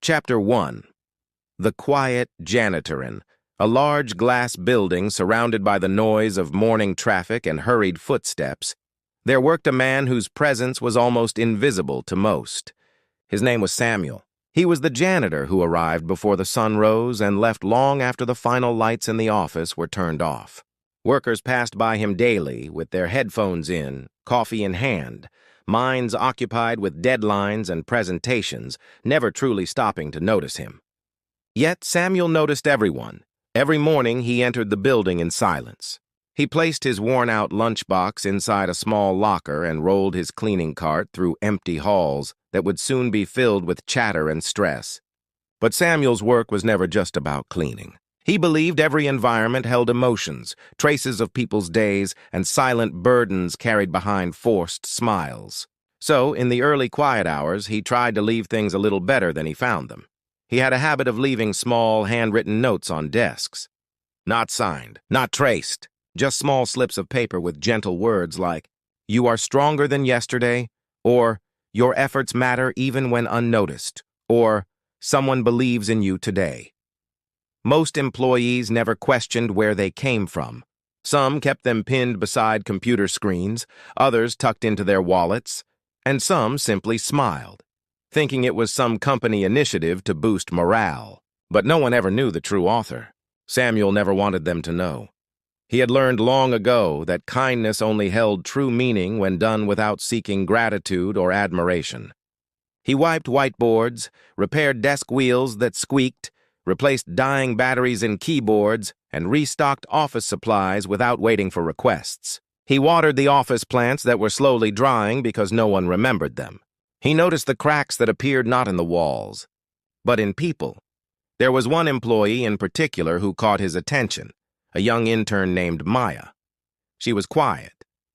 Chapter 1. The Quiet Janitorin, a large glass building surrounded by the noise of morning traffic and hurried footsteps. There worked a man whose presence was almost invisible to most. His name was Samuel. He was the janitor who arrived before the sun rose and left long after the final lights in the office were turned off. Workers passed by him daily with their headphones in, coffee in hand, minds occupied with deadlines and presentations, never truly stopping to notice him. Yet Samuel noticed everyone. Every morning he entered the building in silence. He placed his worn-out lunchbox inside a small locker and rolled his cleaning cart through empty halls that would soon be filled with chatter and stress. But Samuel's work was never just about cleaning. He believed every environment held emotions, traces of people's days, and silent burdens carried behind forced smiles. So, in the early quiet hours, he tried to leave things a little better than he found them. He had a habit of leaving small, handwritten notes on desks. Not signed, not traced, just small slips of paper with gentle words like, "You are stronger than yesterday," or "Your efforts matter even when unnoticed," or "Someone believes in you today." Most employees never questioned where they came from. Some kept them pinned beside computer screens, others tucked into their wallets, and some simply smiled, thinking it was some company initiative to boost morale. But no one ever knew the true author. Samuel never wanted them to know. He had learned long ago that kindness only held true meaning when done without seeking gratitude or admiration. He wiped whiteboards, repaired desk wheels that squeaked, replaced dying batteries in keyboards, and restocked office supplies without waiting for requests. He watered the office plants that were slowly drying because no one remembered them. He noticed the cracks that appeared not in the walls, but in people. There was one employee in particular who caught his attention, a young intern named Maya. She was quiet,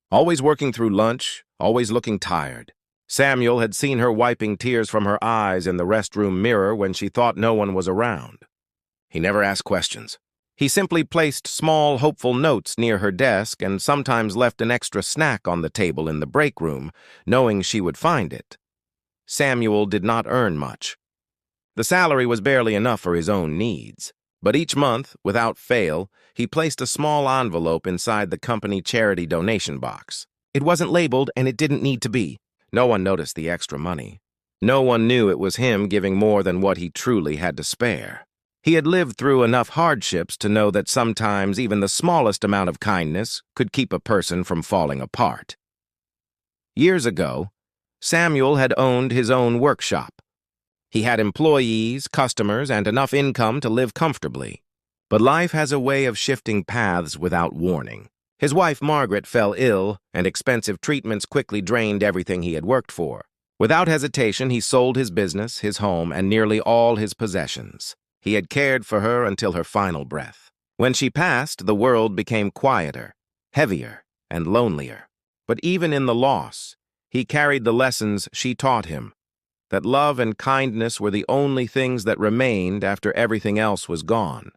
always working through lunch, always looking tired. Samuel had seen her wiping tears from her eyes in the restroom mirror when she thought no one was around. He never asked questions. He simply placed small, hopeful notes near her desk and sometimes left an extra snack on the table in the break room, knowing she would find it. Samuel did not earn much. The salary was barely enough for his own needs, but each month, without fail, he placed a small envelope inside the company charity donation box. It wasn't labeled, and it didn't need to be. No one noticed the extra money. No one knew it was him giving more than what he truly had to spare. He had lived through enough hardships to know that sometimes even the smallest amount of kindness could keep a person from falling apart. Years ago, Samuel had owned his own workshop. He had employees, customers, and enough income to live comfortably. But life has a way of shifting paths without warning. His wife, Margaret, fell ill, and expensive treatments quickly drained everything he had worked for. Without hesitation, he sold his business, his home, and nearly all his possessions. He had cared for her until her final breath. When she passed, the world became quieter, heavier, and lonelier. But even in the loss, he carried the lessons she taught him, that love and kindness were the only things that remained after everything else was gone.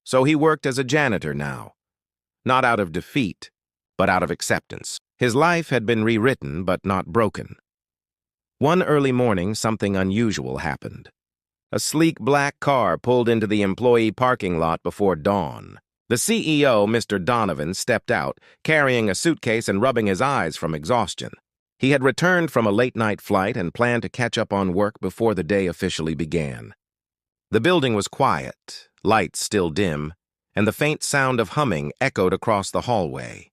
So he worked as a janitor now. Not out of defeat, but out of acceptance. His life had been rewritten, but not broken. One early morning, something unusual happened. A sleek black car pulled into the employee parking lot before dawn. The CEO, Mr. Donovan, stepped out, carrying a suitcase and rubbing his eyes from exhaustion. He had returned from a late-night flight and planned to catch up on work before the day officially began. The building was quiet, lights still dim, and the faint sound of humming echoed across the hallway.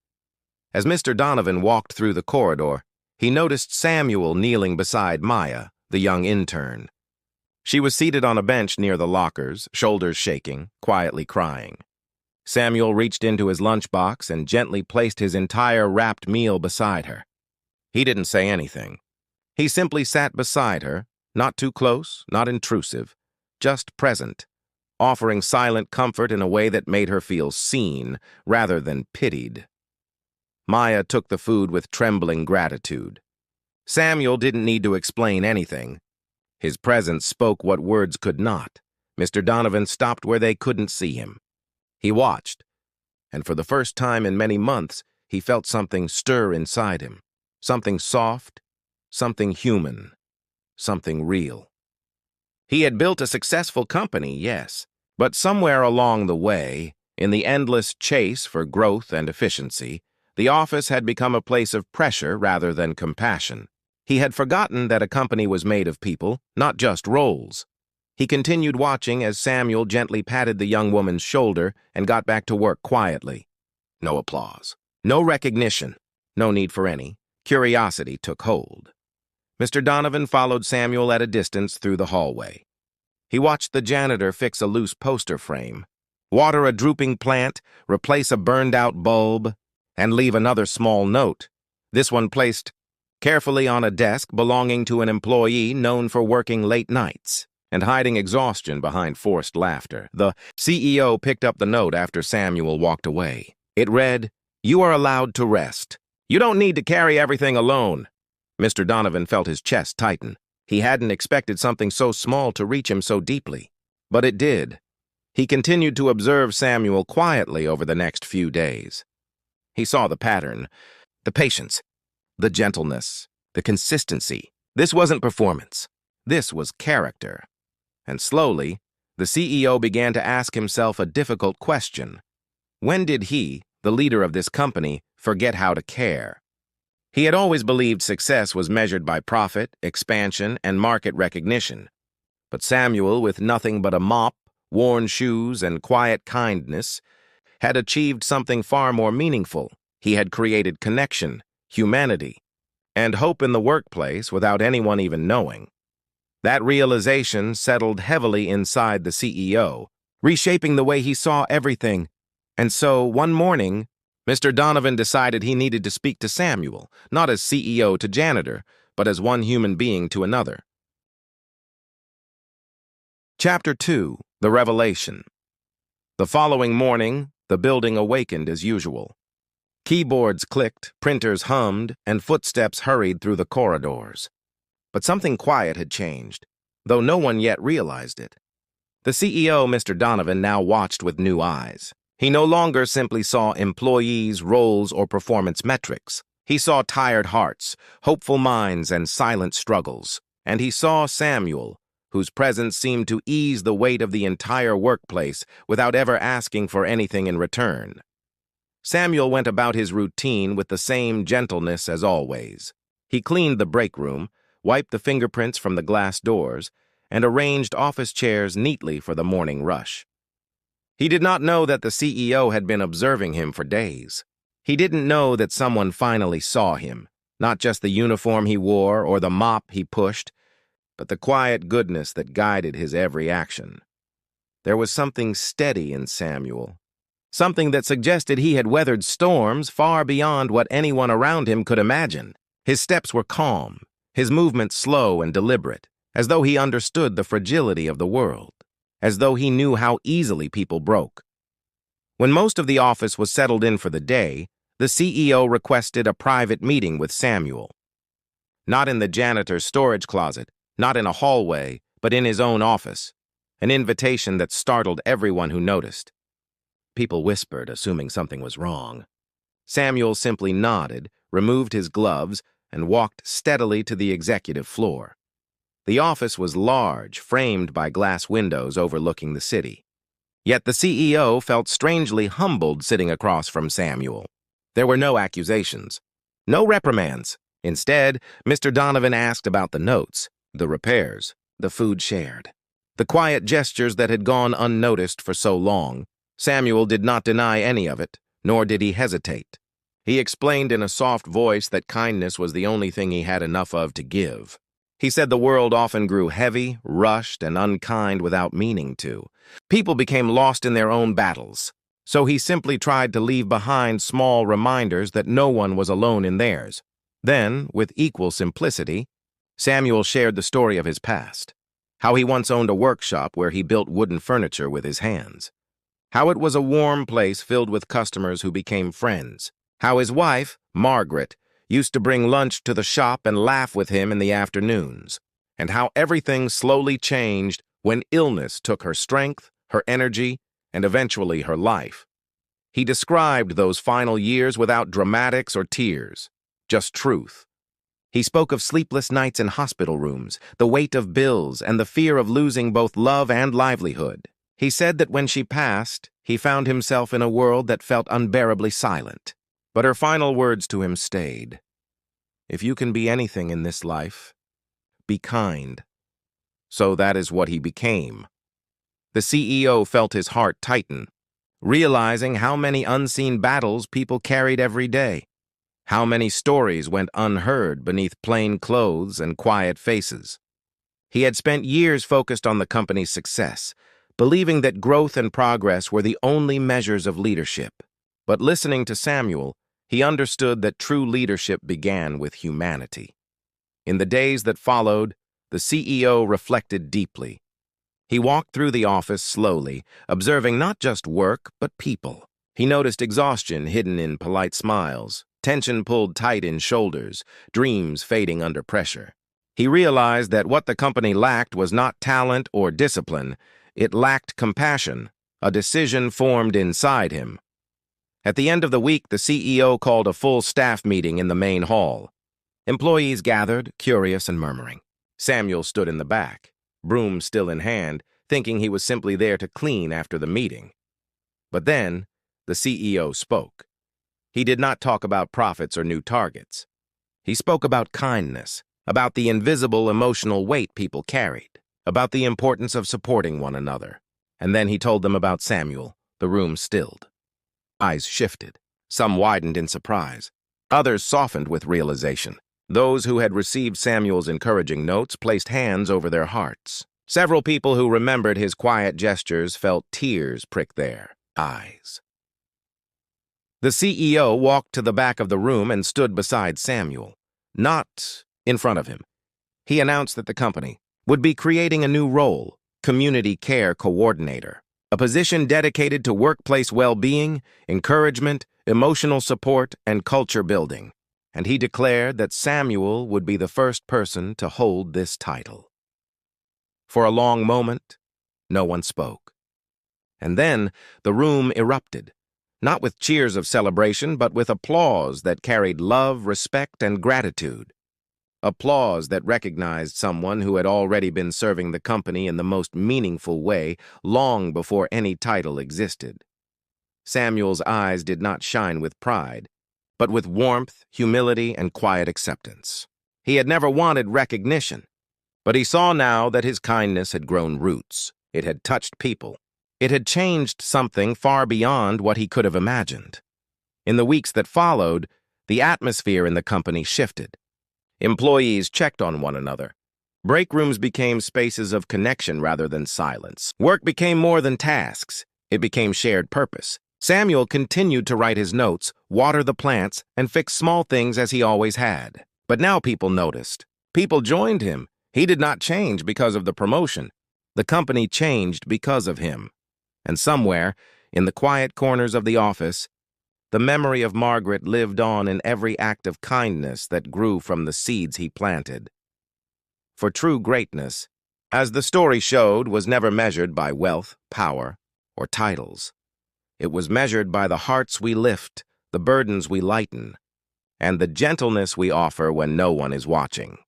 As Mr. Donovan walked through the corridor, he noticed Samuel kneeling beside Maya, the young intern. She was seated on a bench near the lockers, shoulders shaking, quietly crying. Samuel reached into his lunchbox and gently placed his entire wrapped meal beside her. He didn't say anything. He simply sat beside her, not too close, not intrusive, just present, offering silent comfort in a way that made her feel seen rather than pitied. Maya took the food with trembling gratitude. Samuel didn't need to explain anything. His presence spoke what words could not. Mr. Donovan stopped where they couldn't see him. He watched, and for the first time in many months, he felt something stir inside him. Something soft, something human, something real. He had built a successful company, yes, but somewhere along the way, in the endless chase for growth and efficiency, the office had become a place of pressure rather than compassion. He had forgotten that a company was made of people, not just roles. He continued watching as Samuel gently patted the young woman's shoulder and got back to work quietly. No applause, no recognition, no need for any. Curiosity took hold. Mr. Donovan followed Samuel at a distance through the hallway. He watched the janitor fix a loose poster frame, water a drooping plant, replace a burned-out bulb, and leave another small note, this one placed carefully on a desk belonging to an employee known for working late nights and hiding exhaustion behind forced laughter. The CEO picked up the note after Samuel walked away. It read, "You are allowed to rest. You don't need to carry everything alone." Mr. Donovan felt his chest tighten. He hadn't expected something so small to reach him so deeply. But it did. He continued to observe Samuel quietly over the next few days. He saw the pattern, the patience, the gentleness, the consistency. This wasn't performance. This was character. And slowly, the CEO began to ask himself a difficult question. When did he, the leader of this company, forget how to care? He had always believed success was measured by profit, expansion, and market recognition. But Samuel, with nothing but a mop, worn shoes, and quiet kindness, had achieved something far more meaningful. He had created connection, humanity, and hope in the workplace without anyone even knowing. That realization settled heavily inside the CEO, reshaping the way he saw everything. And so, one morning, Mr. Donovan decided he needed to speak to Samuel, not as CEO to Janitor, but as one human being to another. Chapter 2, The Revelation. The following morning, the building awakened as usual. Keyboards clicked, printers hummed, and footsteps hurried through the corridors. But something quiet had changed, though no one yet realized it. The CEO, Mr. Donovan, now watched with new eyes. He no longer simply saw employees, roles, or performance metrics. He saw tired hearts, hopeful minds, and silent struggles. And he saw Samuel, whose presence seemed to ease the weight of the entire workplace without ever asking for anything in return. Samuel went about his routine with the same gentleness as always. He cleaned the break room, wiped the fingerprints from the glass doors, and arranged office chairs neatly for the morning rush. He did not know that the CEO had been observing him for days. He didn't know that someone finally saw him, not just the uniform he wore or the mop he pushed, but the quiet goodness that guided his every action. There was something steady in Samuel, something that suggested he had weathered storms far beyond what anyone around him could imagine. His steps were calm, his movements slow and deliberate, as though he understood the fragility of the world, as though he knew how easily people broke. When most of the office was settled in for the day, the CEO requested a private meeting with Samuel. Not in the janitor's storage closet, not in a hallway, but in his own office, an invitation that startled everyone who noticed. People whispered, assuming something was wrong. Samuel simply nodded, removed his gloves, and walked steadily to the executive floor. The office was large, framed by glass windows overlooking the city. Yet the CEO felt strangely humbled sitting across from Samuel. There were no accusations, no reprimands. Instead, Mr. Donovan asked about the notes, the repairs, the food shared, the quiet gestures that had gone unnoticed for so long. Samuel did not deny any of it, nor did he hesitate. He explained in a soft voice that kindness was the only thing he had enough of to give. He said the world often grew heavy, rushed, and unkind without meaning to. People became lost in their own battles. So he simply tried to leave behind small reminders that no one was alone in theirs. Then, with equal simplicity, Samuel shared the story of his past. How he once owned a workshop where he built wooden furniture with his hands. How it was a warm place filled with customers who became friends. How his wife, Margaret, used to bring lunch to the shop and laugh with him in the afternoons. And how everything slowly changed when illness took her strength, her energy, and eventually her life. He described those final years without dramatics or tears, just truth. He spoke of sleepless nights in hospital rooms, the weight of bills, and the fear of losing both love and livelihood. He said that when she passed, he found himself in a world that felt unbearably silent. But her final words to him stayed. If you can be anything in this life, be kind. So that is what he became. The CEO felt his heart tighten, realizing how many unseen battles people carried every day, how many stories went unheard beneath plain clothes and quiet faces. He had spent years focused on the company's success, believing that growth and progress were the only measures of leadership. But listening to Samuel, he understood that true leadership began with humanity. In the days that followed, the CEO reflected deeply. He walked through the office slowly, observing not just work, but people. He noticed exhaustion hidden in polite smiles, tension pulled tight in shoulders, dreams fading under pressure. He realized that what the company lacked was not talent or discipline, it lacked compassion, a decision formed inside him. At the end of the week, the CEO called a full staff meeting in the main hall. Employees gathered, curious and murmuring. Samuel stood in the back, broom still in hand, thinking he was simply there to clean after the meeting. But then, the CEO spoke. He did not talk about profits or new targets. He spoke about kindness, about the invisible emotional weight people carried, about the importance of supporting one another. And then he told them about Samuel. The room stilled. Eyes shifted. Some widened in surprise. Others softened with realization. Those who had received Samuel's encouraging notes placed hands over their hearts. Several people who remembered his quiet gestures felt tears prick their eyes. The CEO walked to the back of the room and stood beside Samuel, not in front of him. He announced that the company would be creating a new role, Community Care Coordinator, a position dedicated to workplace well-being, encouragement, emotional support, and culture building. And he declared that Samuel would be the first person to hold this title. For a long moment, no one spoke. And then the room erupted, not with cheers of celebration, but with applause that carried love, respect, and gratitude. Applause that recognized someone who had already been serving the company in the most meaningful way long before any title existed. Samuel's eyes did not shine with pride, but with warmth, humility, and quiet acceptance. He had never wanted recognition, but he saw now that his kindness had grown roots. It had touched people. It had changed something far beyond what he could have imagined. In the weeks that followed, the atmosphere in the company shifted. Employees checked on one another. Break rooms became spaces of connection rather than silence. Work became more than tasks. It became shared purpose. Samuel continued to write his notes, water the plants, and fix small things as he always had. But now people noticed. People joined him. He did not change because of the promotion. The company changed because of him. And somewhere, in the quiet corners of the office, the memory of Margaret lived on in every act of kindness that grew from the seeds he planted. For true greatness, as the story showed, was never measured by wealth, power, or titles. It was measured by the hearts we lift, the burdens we lighten, and the gentleness we offer when no one is watching.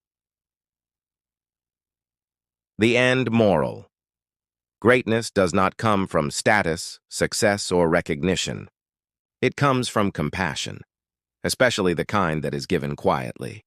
The end moral. Greatness does not come from status, success, or recognition. It comes from compassion, especially the kind that is given quietly.